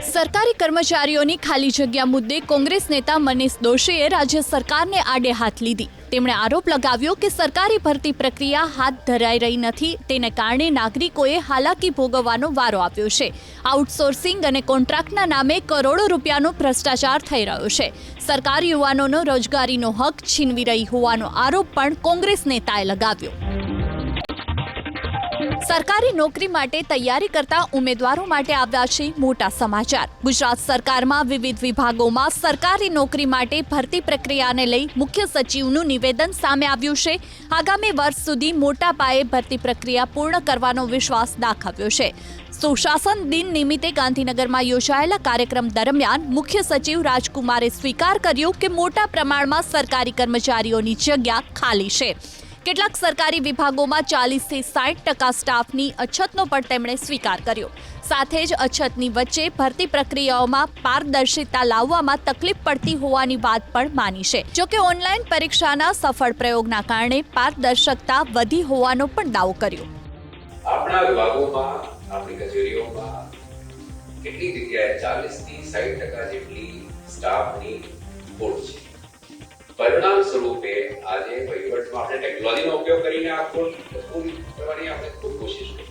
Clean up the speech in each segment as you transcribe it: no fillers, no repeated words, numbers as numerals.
સરકારી કર્મચારીઓની ખાલી જગ્યા મુદ્દે કોંગ્રેસ નેતા મનીષ દોશીએ રાજ્ય સરકારને આડે હાથ લીધી। તેમણે આરોપ લગાવ્યો કે સરકારી ભરતી પ્રક્રિયા હાથ ધરાઈ રહી નથી, તેને કારણે નાગરિકોએ હાલાકી ભોગવવાનો વારો આવ્યો છે। આઉટસોર્સિંગ અને કોન્ટ્રાક્ટના નામે કરોડો રૂપિયાનો ભ્રષ્ટાચાર થઈ રહ્યો છે। સરકાર યુવાનોનો રોજગારીનો હક છીનવી રહી હોવાનો આરોપ પણ કોંગ્રેસ નેતાએ લગાવ્યો। સરકારી નોકરી માટે તૈયારી કરતા ઉમેદવારો માટે આવ્યા છે મોટા સમાચાર। ગુજરાત સરકારમાં વિવિધ વિભાગોમાં સરકારી નોકરી માટે ભરતી પ્રક્રિયાને લઈ મુખ્ય સચિવનું નિવેદન સામે આવ્યું છે। આગામી વર્ષ સુધી મોટા પાયે ભરતી પ્રક્રિયા પૂર્ણ કરવાનો વિશ્વાસ દાખવ્યો છે। સુશાસન દિન નિમિત્તે ગાંધીનગરમાં યોજાયેલા કાર્યક્રમ દરમિયાન મુખ્ય સચિવ રાજકુમારે સ્વીકાર કર્યો કે મોટા પ્રમાણમાં સરકારી કર્મચારીઓની જગ્યા ખાલી છે। કેટલાક સરકારી વિભાગોમાં 40 થી 60% સ્ટાફની અછતનો પણ તેમણે સ્વીકાર કર્યો। સાથે જ અછતની વચ્ચે ભરતી પ્રક્રિયાઓમાં પારદર્શિતા લાવવામાં તકલીફ પડતી હોવાની વાત પણ માની છે। જોકે ઓનલાઈન પરીક્ષાના સફળ પ્રયોગના કારણે પારદર્શકતા વધી હોવાનો પણ દાવો કર્યો। આપણા વિભાગોમાં આપણી કચેરીઓમાં કેટલી જગ્યાએ 40 થી 60% જેટલી સ્ટાફની ખોટ છે। પરિણામ સ્વરૂપે આજે વહીવટમાં આપણે ટેકનોલોજીનો ઉપયોગ કરીને આ ખોટ પૂરી કરવાની આપણે ખૂબ કોશિશ કરી।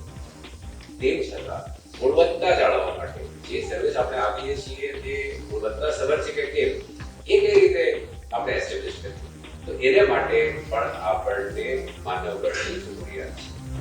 તેમ છતાં ગુણવત્તા જાળવવા માટે જે સર્વિસ આપણે આપીએ છીએ તે ગુણવત્તાસભર છે કે કેમ એ કઈ રીતે આપણે એસ્ટેબ્લિશ કરીએ, તો એને માટે પણ આપણને માનવ બળની